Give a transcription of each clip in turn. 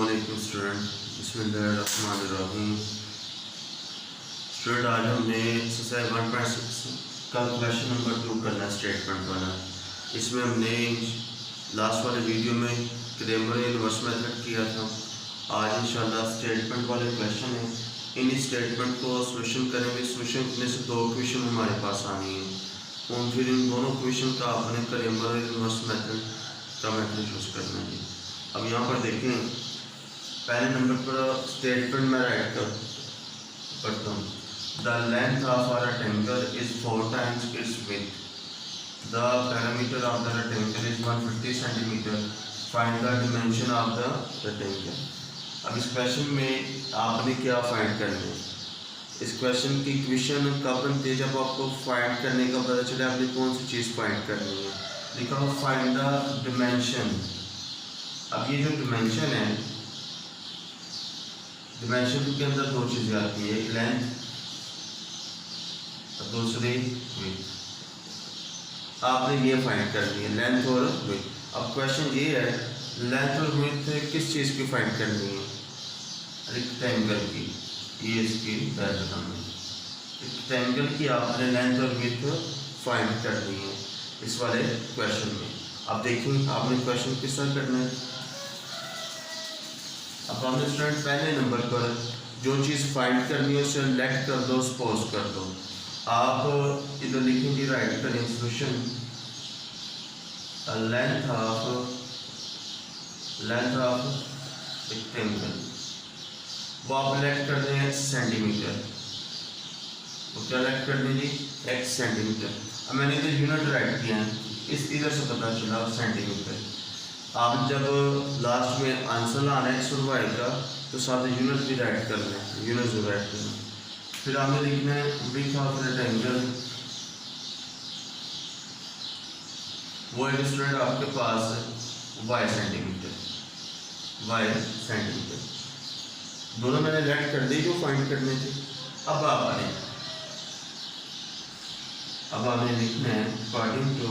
अस्सलामुअलैकुम स्टूडेंट, बिस्मिल्लाहिर्रहमानिर्रहीम। स्टूडेंट आज हमने एक्सरसाइज 1.6 का क्वेश्चन नंबर 2 करना है, स्टेटमेंट वाला। इसमें हमने लास्ट वाले वीडियो में ग्रामर इनवर्स मेथड किया था। आज इंशाल्लाह स्टेटमेंट वाले क्वेश्चन हैं। इन स्टेटमेंट को सोल्यूशन करेंगे। सोल्यूशन में से 2 क्वेश्चन हमारे पास आनी है और फिर इन दोनों क्वेश्चन का आपने ग्रामर इनवर्स मेथड का मेथड यूज़ करना है। अब यहाँ पर देखें, पहले नंबर पर स्टेटमेंट में राइट करता हूँ। The length of a rectangle is 4 times its width. The perimeter of the rectangle is 150 centimeter. Find the dimension of the rectangle. अब इस क्वेश्चन में आपने क्या फाइंड करना है? इस क्वेश्चन की इक्वेशन कब बनती है? जब आपको फाइंड करने का पता चले आपने कौन सी चीज़ फाइंड करनी है। लिखा हो फाइंड द डिमेंशन। अब ये जो डिमेंशन है, डिमेंशन के अंदर 2 चीज़ें आती है, एक लेंथ और दूसरी विड्थ। आपने ये फाइंड करनी है, लेंथ और विड्थ। अब क्वेश्चन ये है, लेंथ और विड्थ किस चीज़ की फाइंड करनी है? रेक्टेंगल की। ये इसकी डायग्राम है, रेक्टेंगल की आपने लेंथ और विड्थ फाइंड करनी है इस वाले क्वेश्चन में। अब देखिए आपने क्वेश्चन किस तरह करना है। अब आपने स्टूडेंट पहले नंबर पर जो चीज़ फाइंड करनी है उसे लेट कर दो, सपोज कर दो। आप इधर लिखेंगे, राइट करें सोल्यूशन लेंथ ऑफ रेक्टेंगल, वो आप लेट कर दें सेंटीमीटर। तो क्या लेट कर देंगे? x centimetre. अब मैंने इधर यूनिट राइट किया है, इस इधर से पता चला सेंटीमीटर। आप जब लास्ट में आंसर लाना है x और y का तो साथ यूनिट भी राइट करना है, यूनिट जो राइट करना है। फिर आपने लिखना है विड्थ ऑफ रेक्टेंगल, वो एक स्टूडेंट आपके पास y सेंटीमीटर। दोनों मैंने लेट कर दी जो फाइंड करने थे। अब आपने लिखना है अकॉर्डिंग टू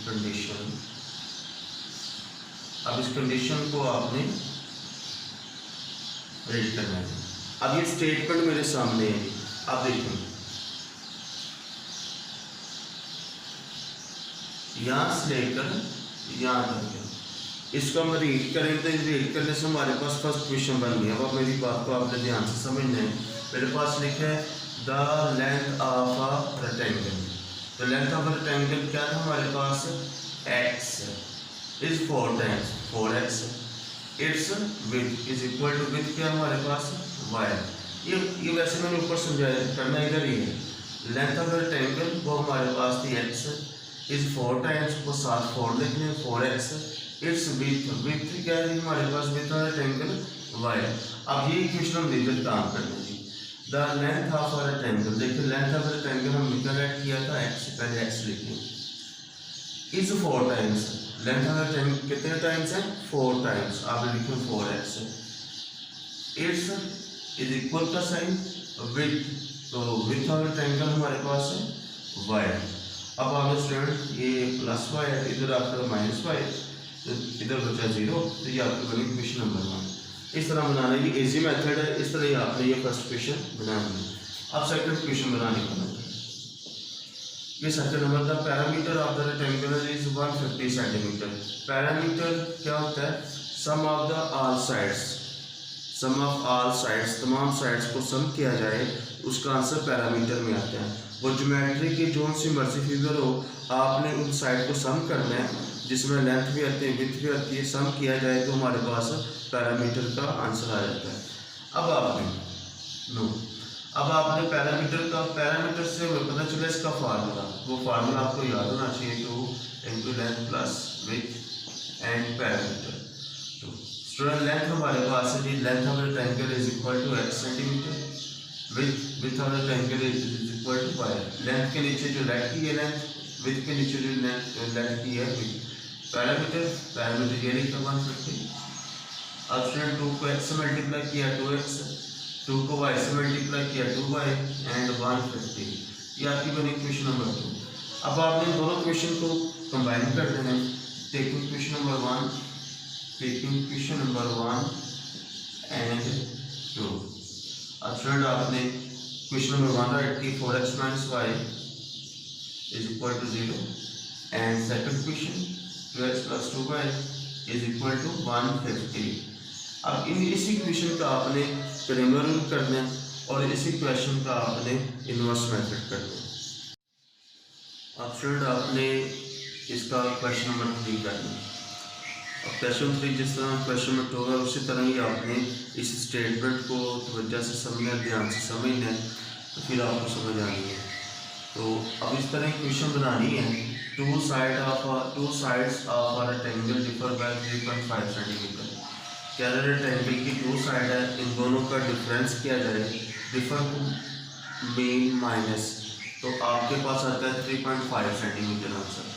कंडीशन। अब इस कंडीशन को आपने रीड करना है। अब ये स्टेटमेंट मेरे सामने है, आप देखो यहाँ से लेकर यहाँ तक इसको हम रीड करें तो रीड करने से हमारे पास फर्स्ट क्वेश्चन बन गया। अब मेरी बात को आपने ध्यान से समझना है। मेरे पास लिखा है the length of a rectangle. तो लेंथ ऑफ रेक्टेंगल क्या था हमारे पास? x is 4 times 4x। It's width is equal to width क्या हमारे पास? y। ये वैसे मैंने ऊपर समझाया, करना इधर ही है। लेंथ ऑफ रेक्टेंगल वो हमारे पास थी x इज 4 times, वो साथ 4 लिखने हैं 4x। इट्स विड्थ क्या है हमारे पास? Width of rectangle y। अब ये इक्वेशन हम इधर काम करने जी। The length of a rectangle, देखिए लेंथ ऑफ रेक्टेंगल हम कैलकुलेट किया था x से पहले x लिखें, is 4 times। Length of rectangle कितने टाइम्स है? 4 times। आप लिखें 4x। इट्स इज इक्वल का साइन विड्थ, तो विड्थ ऑफ रेक्टेंगल हमारे पास है y। अब आपने स्टूडेंट ये प्लस y है, इधर आपका माइनस y, तो इधर बचा 0, तो ये आपकी बनी क्वेश्चन नंबर 1। इस तरह बनाना, ये इजी मेथड है। इस तरह ही आपने ये फर्स्ट क्वेश्चन बनाना है। अब सेकंड क्वेश्चन बनाने का मेथड, ये सेकंड नंबर था parameter of the rectangle is 150 centimetre. Parameter क्या होता है? Sum of the all sides, sum of all sides, तमाम साइड्स को सम किया जाए, उसका आंसर पैरामीटर में आता है। वो ज्योमेट्री की जो सी मर्जी फिगर हो, आपने उन साइड को सम करना है जिसमें लेंथ भी आती है विड्थ भी आती है। सम किया जाए तो हमारे पास पैरामीटर का आंसर आ जाता है। अब आपने पैरामीटर से पता चला इसका फार्मूला, वो फार्मूला आपको याद होना चाहिए, 2 into length plus width and parameter. तो स्टूडेंट लेंथ हमारे पास है जी, length of rectangle is equal to x centimetre, width of rectangle is equal to y। Length के नीचे जो लेंथ की है लेंथ, विड्थ के नीचे जो लेंथ की है विड्थ। पैरामीटर ये लिखा 150। अब स्टूडेंट 2 को x से मल्टीप्लाई किया 2x, 2 को y से मल्टीप्लाई किया 2y एंड 150। ये आपकी बनी क्वेश्चन नंबर 2। अब आपने दोनों क्वेश्चन को कंबाइन कर देना है। Taking question number 1 and 2। अब स्टूडेंट आपने क्वेश्चन नंबर 1 राइट की 4x minus y is equal to 0 and second question 2x plus 2y is equal to 150। अब इसी क्वेश्चन का आपने क्रेमर रूल करना है और इसी क्वेश्चन का आपने इनवर्स मेथड करना है। अब स्टूडेंट आपने इसका क्वेश्चन नंबर 3 करना है। अब क्वेश्चन 3 जिस तरह क्वेश्चन नंबर 2 है उसी तरह ही आपने इस स्टेटमेंट को तवज्जो से समझना, ध्यान से समझना है, तो फिर आपको समझ आनी है। तो अब इस तरह क्वेश्चन बनानी है। Two sides of a rectangle differ by 3.5 centimetre. क्या रेक्टेंगल की 2 साइड है, इन दोनों का डिफरेंस किया जाए, डिफर मीन माइनस, तो आपके पास आता है 3.5 सेंटीमीटर आंसर।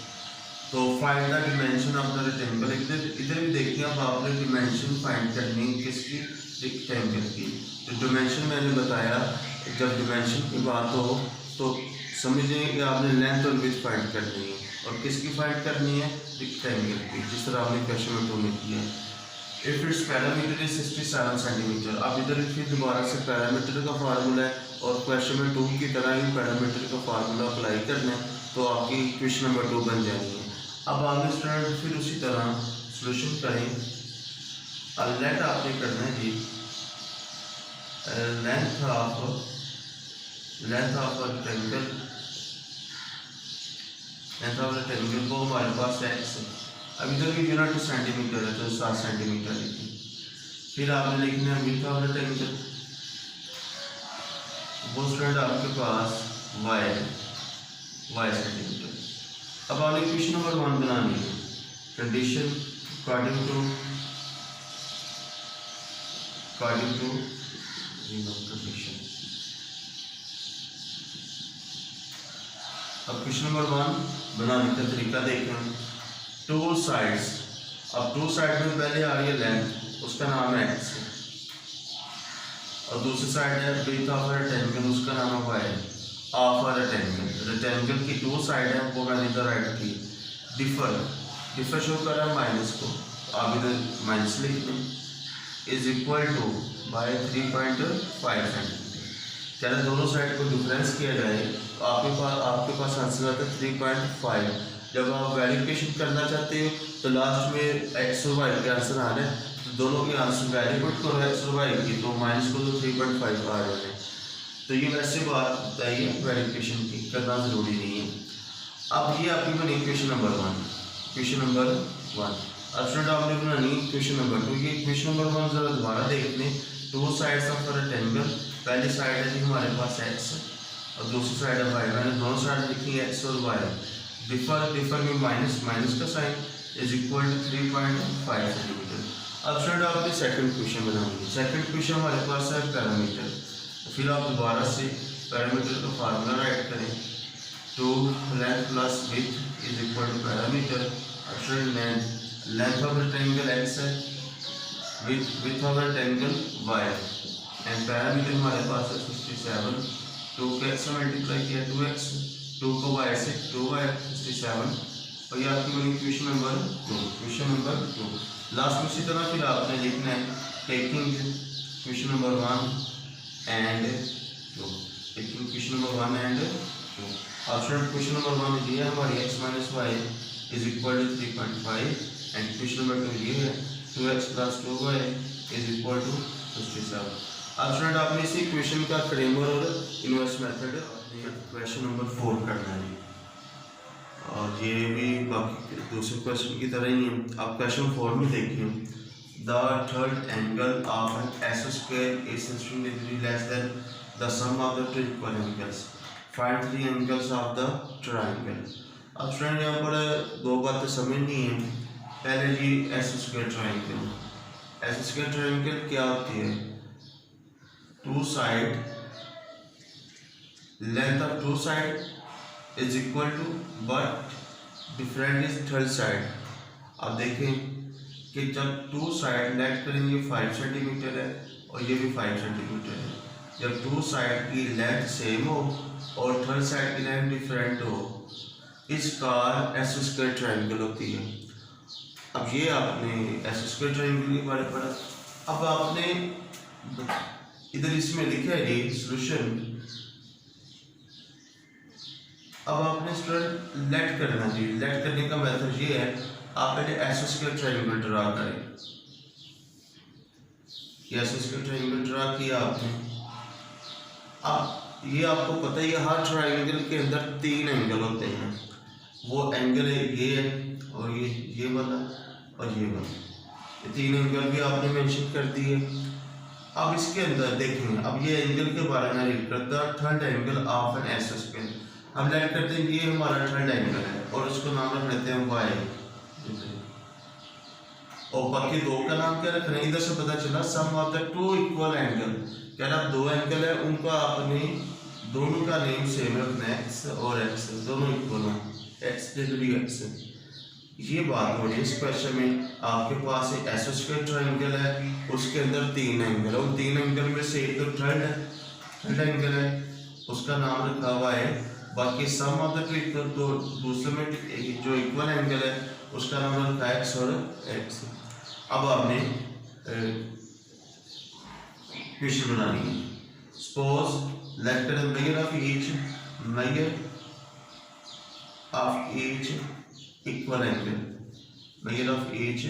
तो find the dimension of the rectangle. इधर भी देखिए, अब आपने डिमेंशन फाइंड करनी किसकी, रेक्टेंगल की। तो डिमेंशन मैंने बताया, जब डिमेंशन की बात हो तो समझिए कि आपने लेंथ और विड्थ फाइंड करनी है, और किसकी फाइंड करनी है, रेक्टेंगल की, जिस तरह आपने क्वेश्चन नंबर 2 में किया। If it's parameter is 67 centimetre. अब इधर फिर दोबारा से पैरामीटर का फार्मूला है और क्वेश्चन नंबर 2 की तरह ही पैरामीटर का फार्मूला अप्लाई करना है, तो आपकी क्वेश्चन नंबर 2 बन जाएगी। अब आगे स्टूडेंट फिर उसी तरह सॉल्यूशन करें। लेंथ आपने करना है जी, लेंथ ऑफ रेक्टेंगल को हमारे पास x है। अब इधर की यूनिट सेंटीमीटर है तो 7 सेंटीमीटर लिखिए। फिर आपने लिखना है विड्थ ऑफ रेक्टेंगल, वो स्टूडेंट आपके पास y सेंटीमीटर। अब आपने क्वेश्चन नंबर 1 बनानी है। Condition according to condition. अब क्वेश्चन नंबर 1 बनाने का तरीका देखें। 2 साइड्स, अब 2 साइड में पहले आ रही है लेंथ, उसका नाम है x, और दूसरी साइड है विड्थ ऑफ रेक्टेंगल, उसका नाम है y ऑफ रेक्टेंगल की 2 साइड है, वो मैंने इधर राइट की। डिफर शो कर रहा है माइनस को, आप इधर माइनस लिख लें, is equal to by 3.5 centimetre. चलो दोनों साइड को डिफरेंस किया जाए तो आपके पास आंसर आता है 3.5। जब आप वेरिफिकेशन करना चाहते हो तो लास्ट में x और y के आंसर आ रहे हैं, तो दोनों के आंसर वेरीफाइड करो x और y की, तो माइनस को तो 3.5 आ रहे हैं। तो ये वैसे बात बताइए वेरिफिकेशन की, करना ज़रूरी नहीं है। अब ये आपकी बनी क्वेश्चन नंबर 1। अब स्टूडेंट आपने बनानी क्वेश्चन नंबर 2। ये क्वेश्चन नंबर 1 जरा दोबारा देख लें। 2 साइड्स ऑफ रेक्टेंगल, पहली साइड है जी हमारे पास x और दूसरी साइड है y। मैंने दोनों साइड लिखी है x और y। डिफर में माइनस का sign is equal to 3.5 centimetre. अब स्टूडेंट आपने सेकंड क्वेश्चन बनाएंगे। सेकंड क्वेश्चन हमारे पास है पैरामीटर, तो फिर आप दोबारा से पैरामीटर का फार्मूला राइट करें। 2 length plus width is equal to parameter. अब student length of rectangle x है, width of rectangle y, and parameter हमारे पास है 67। 2 के x से मल्टीप्लाई किया 2x, 2 को y से 2y 67, और ये आपकी बनी क्वेश्चन नंबर 2। लास्ट में इसी तरह फिर आपने लिखना है taking question number 1 and 2। Option question number 1 ये है हमारी x minus y is equal to 3.5, and question number 2 ये है 2x plus 2y is equal to 67। अब स्टूडेंट आपने इसी क्वेश्चन का क्रेमर और इनवर्स मेथड क्वेश्चन नंबर 4 करना है, और ये भी बाकी दूसरे क्वेश्चन की तरह ही है। आप क्वेश्चन 4 में देखिए, the third angle of an S square is 16 degree less than the sum of the two equal angles, find the angles of the triangle. अब स्टूडेंट यहाँ पर 2 बातें समझनी है। पहले जी एस स्क्वायर ट्रायंगल क्या होती है? 2 side, length of 2 side is equal to, but different is third side. अब देखें कि जब 2 साइड लेंथ करेंगे 5 सेंटीमीटर है और ये भी 5 सेंटीमीटर है। जब 2 साइड की लेंथ सेम हो और थर्ड साइड की लेंथ डिफरेंट हो, इसका एस स्क्वायर ट्रायंगल होती है। अब ये आपने एस स्क्वायर ट्रायंगल के बारे में पढ़ा। अब आपने इधर इसमें लिखा है ये सॉल्यूशन। अब आपने स्टूडेंट लेट करना जी। लेट करने का मेथड ये है, आप पहले एस स्क्वायर ट्रायंगल ड्रा करें। एस स्क्वायर ट्रायंगल ड्रा किया आपने। अब ये आपको पता ही है, हर ट्रायंगल के अंदर 3 एंगल होते हैं। वो एंगल है ये और ये वाला और ये वाला, ये 3 एंगल भी आपने मेंशन कर दिए। अब इसके अंदर देखेंगे, अब ये एंगल के बारे में रीड करता है, third angle of an S square. हम लेट करते हैं कि ये हमारा थर्ड एंगल है और उसको नाम रख लेते हैं वाई, और बाकी दो का नाम क्या रख रहे हैं। इधर से पता चला सम ऑफ द 2 इक्वल एंगल, क्या ना 2 एंगल है, उनका आपने दोनों का नेम सेम रखना है, एक्स और एक्स दोनों इक्वल हैं, एक्स डिग्री एक्स। ये बात हो रही है इस क्वेश्चन में। आपके पास एक एस स्क्वायर ट्रायंगल है, उसके अंदर 3 एंगल है, उन 3 एंगल में से एक तो थर्ड एंगल है, उसका नाम रखा हुआ है। बाकी सम ऑफ द 2 इक्वल, तो दूसरे में जो इक्वल एंगल है उसका नाम रखा है एक्स और एक्स। अब आपने क्वेश्चन बनानी है। सपोज लेट कर measure of each equal angle, measure of each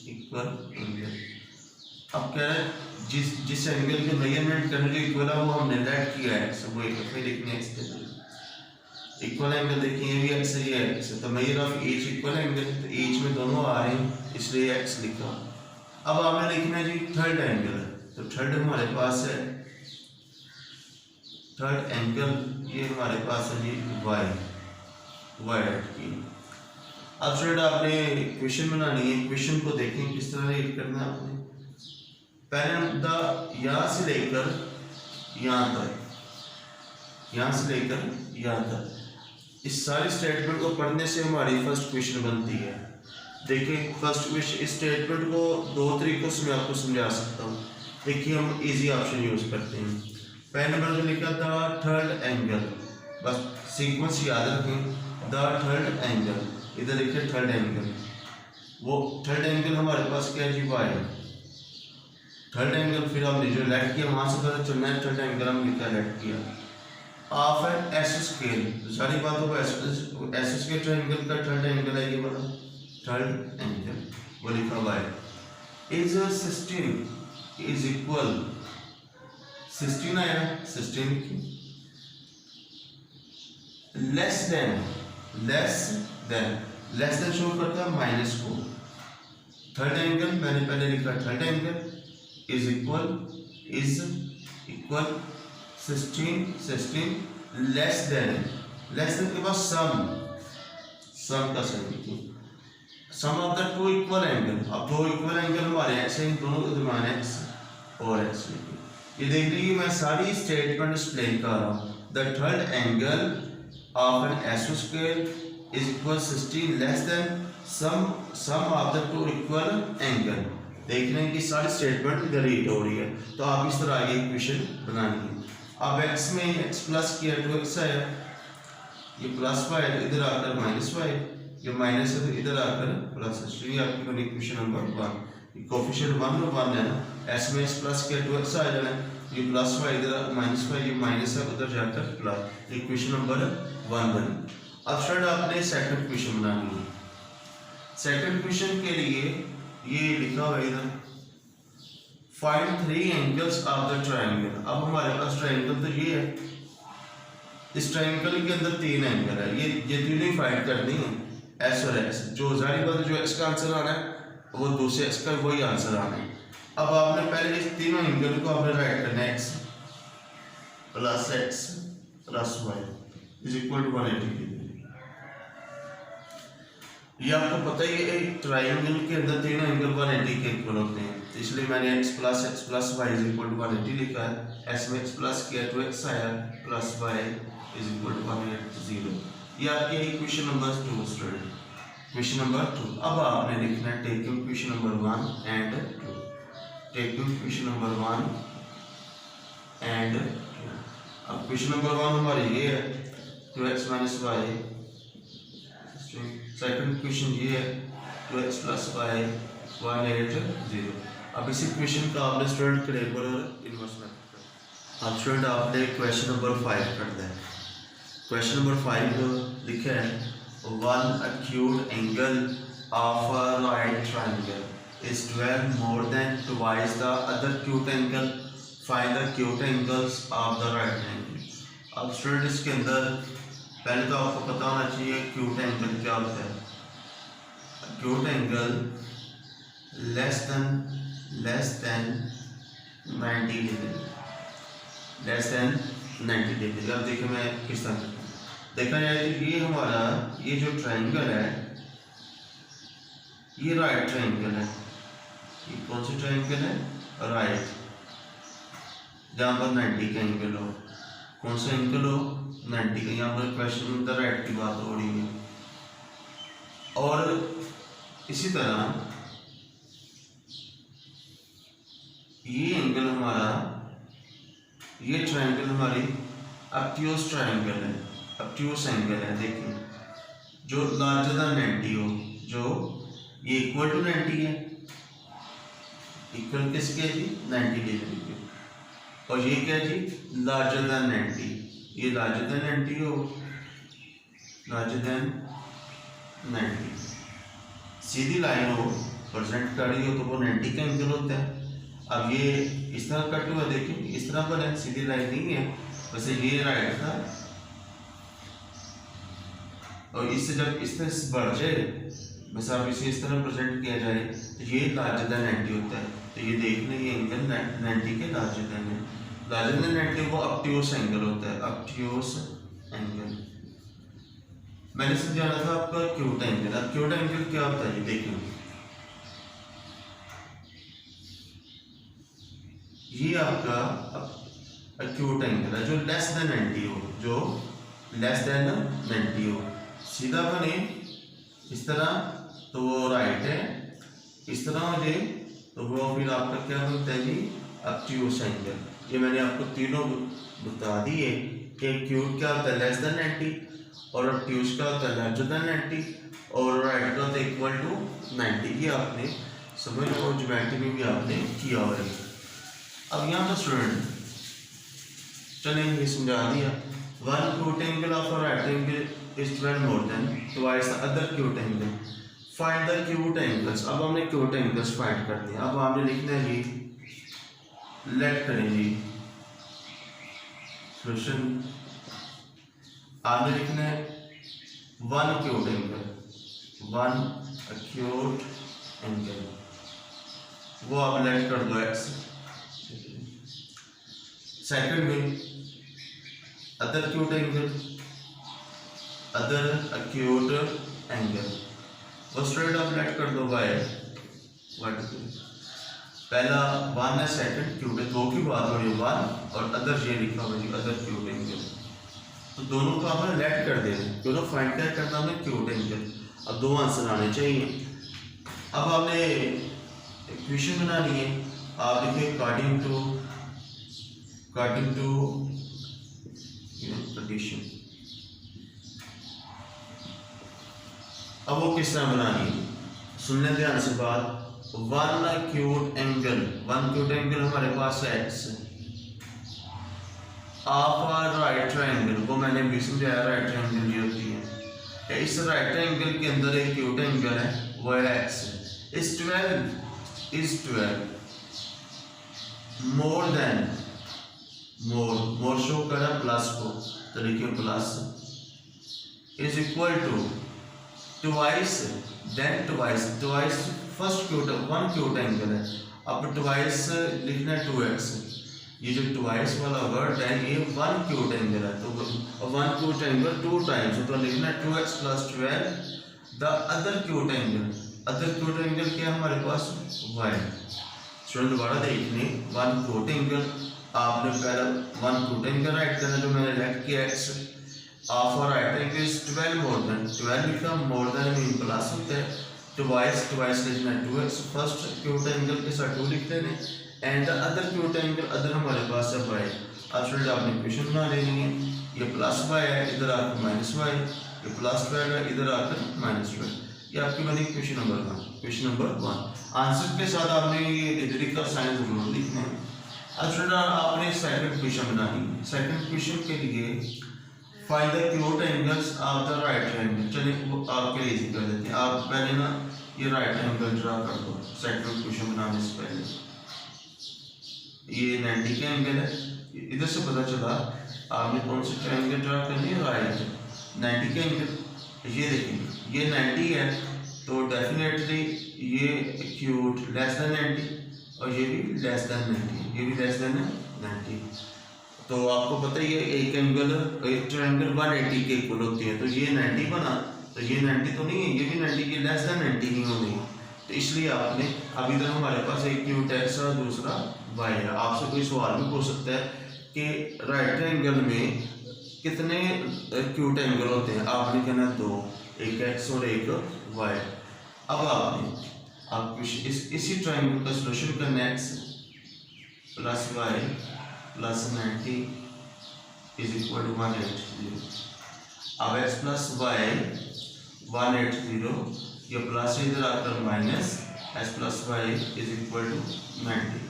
equal angle. अब कह रहे हैं जिस एंगल के मेजरमेंट करने जो इक्वल है वो हमने लेट किया है, सब वो फिर लिखने हैं इक्वल एंगल। देखिए ये भी एक्स है, ये एक्स है, तो measure of each equal angle, तो ईच में दोनों आ रहे हैं इसलिए एक्स लिखा। अब आपने लिखना है जी थर्ड एंगल, तो थर्ड हमारे पास है, थर्ड एंगल ये हमारे पास है जी वाई की। अब स्टूडेंट आपने क्वेश्चन बनानी है। क्वेश्चन को देखें किस तरह रीड करना है आपने। पहले यहाँ से लेकर यहाँ तक, यहाँ से लेकर यहाँ तक, इस सारी स्टेटमेंट को पढ़ने से हमारी फर्स्ट क्वेश्चन बनती है। देखिए फर्स्ट क्वेश्चन, इस स्टेटमेंट को 2 तरीकों से मैं आपको समझा सकता हूँ। देखिए हम इजी ऑप्शन यूज करते हैं। पहले नंबर में लिखा था थर्ड एंगल, बस सीक्वेंस याद रखें, द थर्ड एंगल, इधर लिखे थर्ड एंगल। वो थर्ड एंगल हमारे पास क्या है जी वाई, थर्ड एंगल। फिर हमने जो लेट किया वहाँ से पता चलना है थर्ड एंगल हम लिखा लेट किया ऑफ एन एस स्केल। सारी बात हो एस स्केल ट्रायंगल का थर्ड एंगल है ये वाला थर्ड एंगल, वो लिखा हुआ है। इज 16 इज इक्वल 16 आया, 16 लेस देन शो करता है माइनस को। थर्ड एंगल मैंने पहले लिखा, third angle is equal 16 less then के बाद सम का सम लिखिए, सम ऑफ द 2 इक्वल एंगल। अब 2 इक्वल एंगल हमारे एक्स हैं, दोनों के दरमियान एक्स और एक्स लिखिए। ये देख लीजिए मैं सारी स्टेटमेंट एक्सप्लेन कर रहा हूँ। The third angle of an S square is equal 16 less than sum of the 2 equal angle. देख रहे हैं कि सारी स्टेटमेंट इधर रीड हो रही है, तो आप इस तरह ये इक्वेशन बनानी है। अब x में x प्लस किया तो x आया, ये प्लस वाई इधर आकर माइनस वाई, ये माइनस है तो इधर आकर प्लस है। तो ये आपकी बनी इक्वेशन नंबर 1। कोफिशिएंट 1 और 1 है ना, s में x प्लस किया तो x आ जाना, ये प्लस वाई इधर माइनस वाई, ये माइनस है उधर जाकर प्लस। इक्वेशन नंबर 1 बनी। अब स्टूडेंट आपने सेकंड क्वेश्चन बनानी है। सेकंड क्वेश्चन के लिए ये लिखा हुआ है इधर find 3 angles of the triangle. अब हमारे पास ट्रायंगल तो ये है, इस ट्रायंगल के अंदर 3 एंगल है, ये तीनों फाइंड करनी है, एस और एक्स। जो जारी बात जो एक्स का आंसर आना है वो दूसरे एक्स का वही आंसर आना है। अब आपने पहले इस तीनों एंगल को आपने राइट करना है, x plus y is equal to 180 degree. ये आपको पता ही है एक ट्रायंगल के अंदर तीनों एंगल 180 के इक्वल होते हैं, तो इसलिए मैंने x plus y is equal to 180 लिखा है। x में x प्लस किया तो x आया, plus y is equal to 180। ये आपके equation number 2 student, question number 2। अब आपने लिखना है taking question number 1 and 2, taking question number 1 and 2। अब क्वेश्चन नंबर 1 हमारे ये है 2x minus Y. Second question ये है 2x प्लस वाई 180। अब इसी क्वेश्चन का आपने स्टूडेंट क्रेमर और इनवर्स मेथड कर। अब स्टूडेंट आपने क्वेश्चन नंबर 5 करना है। क्वेश्चन नंबर 5 लिखा है one acute angle of a right triangle is 12 more than twice the other acute angle. Find the acute angles of the right triangle. अब student इसके अंदर पहले तो आपको पता होना चाहिए acute angle क्या होता है। acute angle less than 90 degree, less than 90 degree. अब देखिए मैं किस तरह करता हूँ। देखा जाए तो ये हमारा ये जो ट्राइंगल है ये राइट ट्राइंगल है। ये कौन सी ट्राइंगल है? राइट, जहाँ पर 90 का एंगल हो। कौन सा एंगल हो? 90 का। यहाँ पर क्वेश्चन में तो राइट की बात हो रही है। और इसी तरह ये एंगल हमारा, ये ट्राइंगल हमारी ऑब्ट्यूज ट्राइंगल है, ऑब्ट्यूज एंगल है। देखिए जो लार्जर देन 90 हो, जो ये इक्वल टू 90 है, इक्वल किसके है जी? 90 डिग्री के। और ये क्या जी? Larger than 90। ये लार्जर देन 90 हो, लार्जर देन 90। सीधी लाइन हो, प्रेजेंट कर रही हो तो वो 90 का एंगल होता है। अब ये इस तरह कट हुआ, देखिए इस तरह पर है, सीधी लाइन नहीं है। वैसे ये राइट था और इससे जब इस तरह बढ़ जाए, बस आप इसे इस तरह प्रेजेंट किया जाए तो ये लार्जर देन 90 होता है। तो ये देख लें, ये एंगल 90 के लार्जर देन है। लार्जर देन 90 वो ऑब्ट्यूज एंगल होता है, ऑब्ट्यूज एंगल। मैंने समझाना था आपका एक्यूट एंगल। एक्यूट एंगल क्या होता है? ये देखिए ये आपका एक्यूट एंगल है जो लेस देन 90 हो, जो लेस देन 90 हो। सीधा बने इस तरह तो वो राइट है, इस तरह हो जाए तो वो फिर आपका क्या बनता है जी? Obtuse angle. ये मैंने आपको तीनों बता दिए कि एक्यूट क्या होता है? लेस देन 90, और ऑब्ट्यूज क्या होता है? लार्जर देन 90, और राइट का होता है इक्वल टू 90। ये आपने समझ लो, ज्योमेट्री में भी आपने किया हुआ है। अब यहाँ पर स्टूडेंट चलें ये समझा दिया। One acute angle of a right angle is 12 more than twice the other acute angle. Find the acute angles. अब हमने acute angles फाइंड कर दिया। अब आपने लिखना है जी, लेट करें जी सॉल्यूशन। आपने लिखना है one acute angle, one acute angle, वो आप लेट कर दो x। सेकंड में other acute angle, other acute angle, वो स्ट्रेट आप लेट कर दो y। पहला वन है, सेकंड क्यूट है, दो की बात हो रही है, वन और अदर ये लिखा हुआ है अदर acute एंगल। तो दोनों को आपने लेट कर देना, दोनों फाइंड क्या करना हमें? acute angle. अब दो आंसर आने चाहिए। अब आपने इक्वेशन बनानी है। आप लिखिए अकॉर्डिंग टू कंडीशन। अब वो किस तरह बनानी है? सुनने ध्यान से बात। वन acute एंगल हमारे पास है x, of a right triangle, वो मैंने भी समझाया राइट ट्रायंगल ये होती है। इस राइट ट्रायंगल के अंदर एक acute एंगल है, वो है x। इस 12 मोर देन, मोर शो करा प्लस को, तो लिखिए plus, is equal to twice then twice first cute, one cute angle है। अब ट्वाइस लिखना है 2x। ये जो ट्वाइस वाला वर्ड है ये वन क्यूट एंगल है, तो वन क्यूट एंगल 2 टाइम्स, तो लिखना है 2x plus 12 the other cute angle. Other cute angle क्या है हमारे पास? y। स्टूडेंट दोबारा देखने, वन क्यूट एंगल आपने पहला वन क्यूट एंगल राइट करना, जो मैंने लेट किया x ऑफ और right angle is 12 more then, 12 लिखा, मोर देन मीन प्लस होता है, ट्वाइस लिखना है 2x। फर्स्ट क्यूट एंगल के साथ 2 लिख लेने, and the other cute angle, other हमारे पास है y। अब स्टूडेंट आपने इक्वेशन बना लेनी है, ये प्लस y है, इधर आकर माइनस y, ये प्लस 12 है, इधर आकर माइनस 12। ये आपकी बनी question number 1। Question number 1 answer के साथ आपने ये डिग्री का साइन जरूर लिखना है। अब स्टूडेंट आपने सेकंड क्वेश्चन बनानी है। सेकंड क्वेश्चन के लिए find the acute angles of the right triangle. चलिए वो आपके लिए इजी कर देते हैं। आप पहले ना ये राइट एंगल ड्रा कर दो सेकंड क्वेश्चन बनाने से पहले। ये 90 का एंगल है, इधर से पता चला आपने कौन सी ट्रायंगल ड्रा करनी है, राइट 90 का एंगल। ये देखिए ये 90 है तो डेफिनेटली ये एक्यूट लेस देन 90 और ये भी लेस देन 90, ये भी लेस देन 90। तो आपको पता ही है एक एंगल एक ट्रायंगल 180 के इक्वल होती है, तो ये 90 बना तो ये 90 तो नहीं है, ये भी 90 की लेस देन 90 नहीं होनी। तो इसलिए आपने अभी तक हमारे पास एक क्यूट एक्स और दूसरा वाई है। आपसे कोई सवाल भी पूछ सकता है कि राइट एंगल में कितने क्यूट एंगल होते हैं, आपने कहना 2, एक एक्स और एक वाई। अब आप इसी ट्रायंगल का सॉल्यूशन करना है, x plus y plus 90 is equal to 180। अब एक्स प्लस वाई 180, ये प्लस इधर आकर minus x plus y is equal to 90।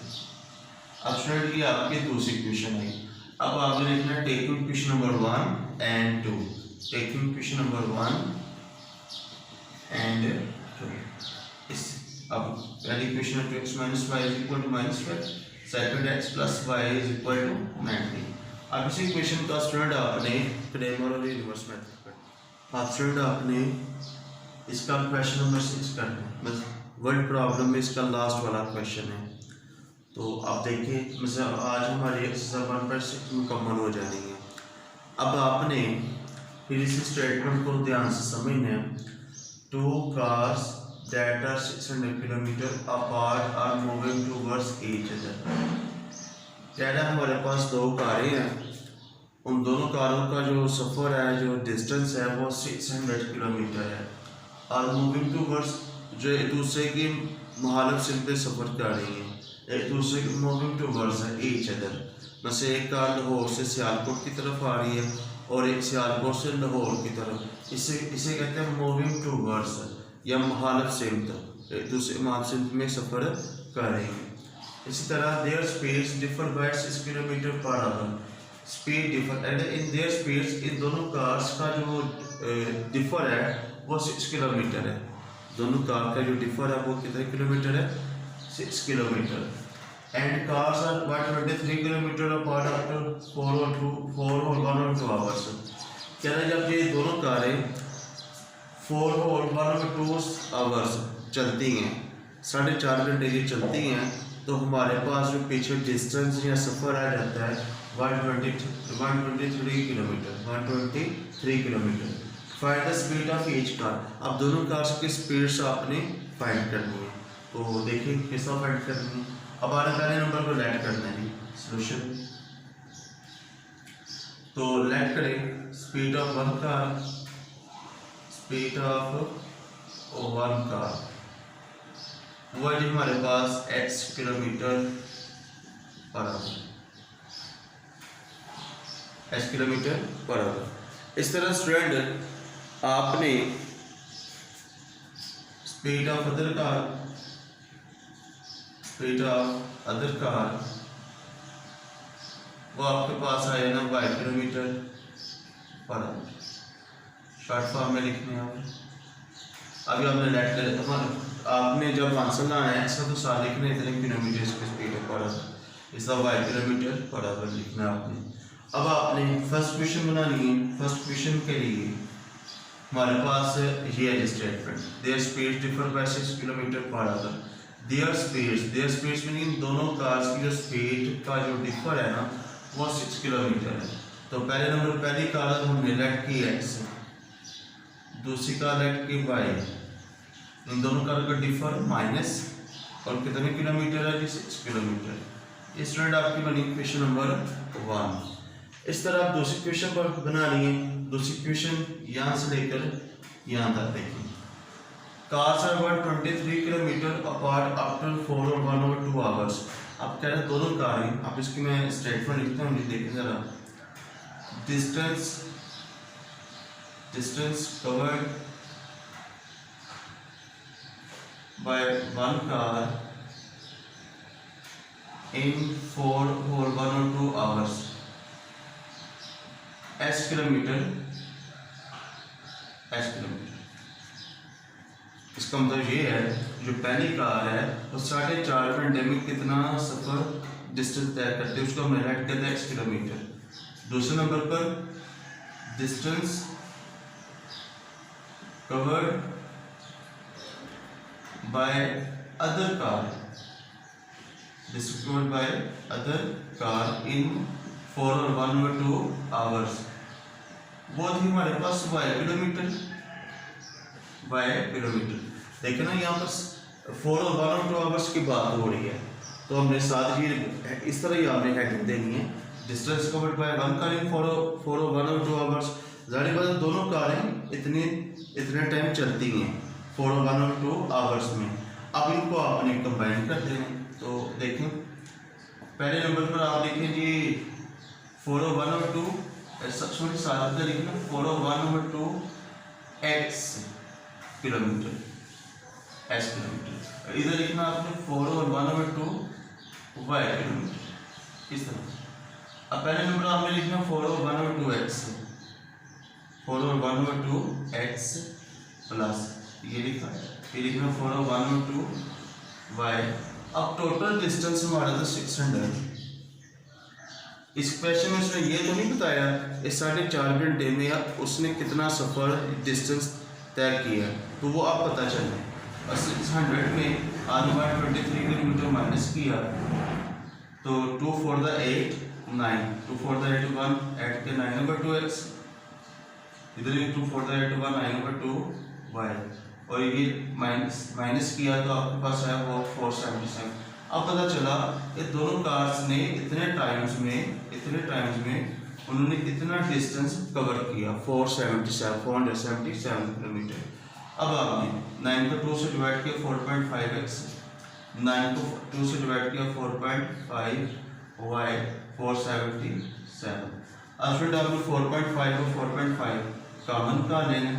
अब स्टूडेंट ये आपकी दूसरी क्वेश्चन है। अब आपने लिखना है taking question number 1 and 2। Taking question number 1 and 2। इस अब पहली क्वेश्चन है 2x minus y is equal to -5, second x plus y is equal to 90। अब इसी क्वेश्चन का स्टूडेंट आपने क्रेमर और रिवर्स मेथड करना। आप स्टूडेंट आपने इसका क्वेश्चन नंबर 6 करना है, बस वर्ड प्रॉब्लम में इसका लास्ट वाला क्वेश्चन है। तो आप देखिए मतलब आज हमारी एक्सरसाइज 1/6 मुकम्मल हो जानी है। अब आपने फिर इस स्टेटमेंट को ध्यान से समझना है। 2 cars that are 600 kilometre apart are moving towards each other। क्या है, हमारे पास 2 कारें हैं, उन दोनों कारों का जो सफ़र है, जो डिस्टेंस है वो 600 किलोमीटर है। और मूविंग टूवर्ड्स जो एक दूसरे की मुखालिफ सिम पे सफ़र कर रही हैं, एक दूसरे की मूविंग टूवर्ड्स है ईच अदर। वैसे एक कार लाहौर से सियालकोट की तरफ आ रही है और एक सियालकोट से लाहौर की तरफ, इसे कहते हैं मूविंग टूवर्ड्स या मुखालिफ सिमत, एक दूसरे मुखालिफ सिमत में सफ़र कर रही हैं। इसी तरह their speeds differ by 6 kilometre per hour. Speed differ and in their speeds, इन दोनों कार्स का जो डिफर है वो 6 किलोमीटर है। दोनों कार का जो डिफर है वो कितने किलोमीटर है, 6 kilometre. And cars are 123 kilometre apart after 4 और 1 और 2 आवर्स। क्या है, जब ये दोनों कारें 4 और 1 और 2 आवर्स चलती हैं, 4.5 घंटे की चलती हैं, तो हमारे पास जो पीछे डिस्टेंस या सफ़र आ जाता है 123 kilometre. Find the speed of each car. अब दोनों कार्स की स्पीड्स आपने फाइंड करनी है। तो देखिए किस तरह फाइंड करनी है। अब पहले नंबर को लेट करना है सोल्यूशन। तो लेट करें speed of 1 car, speed of 1 car वो है हमारे पास x kilometre per our, x kilometre per our. इस तरह स्टूडेंट आपने speed of other car, speed of other car वो आपके पास आए ना y kilometre per our. Short form में लिखने हैं। अभी हमने लेट कर आपने जब आंसर लाना है इसका तो साथ लिखना है, इतने किलोमीटर की स्पीड पर आवर, इसका y किलोमीटर पर आवर लिखना है आपने। अब आपने फर्स्ट क्वेश्चन बनानी है। फर्स्ट क्वेश्चन के लिए हमारे पास ये है statement, their speed differ by 6 kilometre per hour. Their speeds meaning दोनों कार्स की जो स्पीड का जो डिफर है ना वो 6 किलोमीटर है। तो पहले नंबर पहली कार हमने लेट की x, दूसरी कार लेट की y, इन दोनों कार का डिफर माइनस और कितने किलोमीटर है जी 6 किलोमीटर। इस स्टूडेंट आपकी बनी क्वेश्चन नंबर 1। इस तरह आप दूसरी क्वेश्चन पर बनानी है। दूसरी क्वेश्चन यहाँ से लेकर यहाँ तक देखें। Cars are 123 kilometre apart after 4 और 1 और 2 आवर्स। अब कह रहे हैं दोनों कारें, अब इसकी मैं स्टेटमेंट लिखता हूँ, देखें जरा। Distance covered by one car in 4 or 1 or 2 hours, s kilometre. इसका मतलब ये है जो पहली कार है वो 4.5 घंटे में कितना सफ़र डिस्टेंस तय करते हैं, उसको हम राइट करते हैं x किलोमीटर। दूसरे नंबर पर distance covered by other car, distance covered by other car in 4 or 1 or 2 hours, वो थी हमारे पास y किलोमीटर। देखिए ना यहाँ पर 4 और 1 और 2 आवर्स की बात हो रही है, तो हमने साथ ही इस तरह ही आपने हेडिंग देनी है, distance covered by one car in 4 और 1 और 2 आवर्स। जाहिर बात है दोनों कारें इतने टाइम चलती हैं 4 और 1 और 2 आवर्स में। अब इनको आपने कंबाइन कर देना। तो देखें पहले नंबर पर आप लिखें जी 4 और 1 और 2, सॉरी साथ में लिखना 4 और 1 और 2 x किलोमीटर, s किलोमीटर। इधर लिखना आपने 4 और 1 और 2 y किलोमीटर, इस तरह। अब पहले नंबर आपने लिखना 4 और 1 और 2 x, 4 और 1 और 2 x प्लस ये लिखा है, ये लिखना 4 और 1 और 2 y। अब टोटल डिस्टेंस हमारा था 600। इस क्वेश्चन में उसने ये तो नहीं बताया इस 4.5 घंटे में उसने कितना सफ़र डिस्टेंस तय किया, तो वो आप पता चले। 600 में आगे 23 किलोमीटर माइनस किया तो 2 4 the 8 9, 2 4 the 8 1 8 के 9 नंबर 2x, इधर भी 2 4 the 8 1 9 नंबर 2y, और ये माइनस किया तो आपके पास आया वो 477। अब पता चला ये दोनों कार्स ने इतने टाइम्स में उन्होंने कितना डिस्टेंस कवर किया, 477 किलोमीटर। अब आपने 9 को 2 से डिवाइड किया 4.5x, 9 को 2 से डिवाइड किया 4.5y 477। अब फिर आपने 4.5 और 4.5 कॉमन का लेना,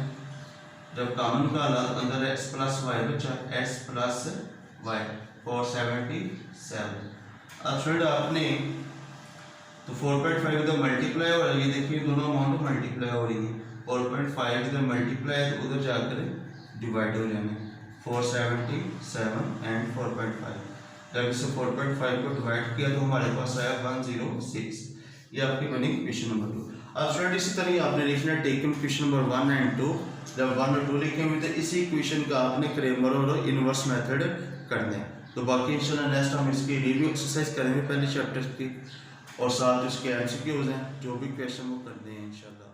जब कॉमन का अंदर x प्लस y बचा, x प्लस y 477। अब फिर आपने तो 4.5 इधर मल्टीप्लाई हो रहा है, ये देखिए दोनों अमाउंट मल्टीप्लाई हो रही है, 4.5 इधर मल्टीप्लाई है तो उधर जाकर डिवाइड हो जाना है, 477 एंड 4.5। जब इसे 4.5 को डिवाइड किया तो हमारे पास आया 106। ये आपकी बनी क्वेश्चन नंबर 2। अब फ्रेंड इसी तरह आपने लिखना है टेकन क्वेश्चन नंबर 1 एंड 2। जब 1 और 2 लिखेंगे तो इसी क्वेश्चन का आपने क्रेमर और इनवर्स मेथड करना है। तो बाकी इंशाल्लाह नेक्स्ट हम इसकी रिव्यू एक्सरसाइज करेंगे पहले चैप्टर की, और साथ उसके एमसीक्यूज हैं, जो भी क्वेश्चन वो करते हैं इंशाल्लाह।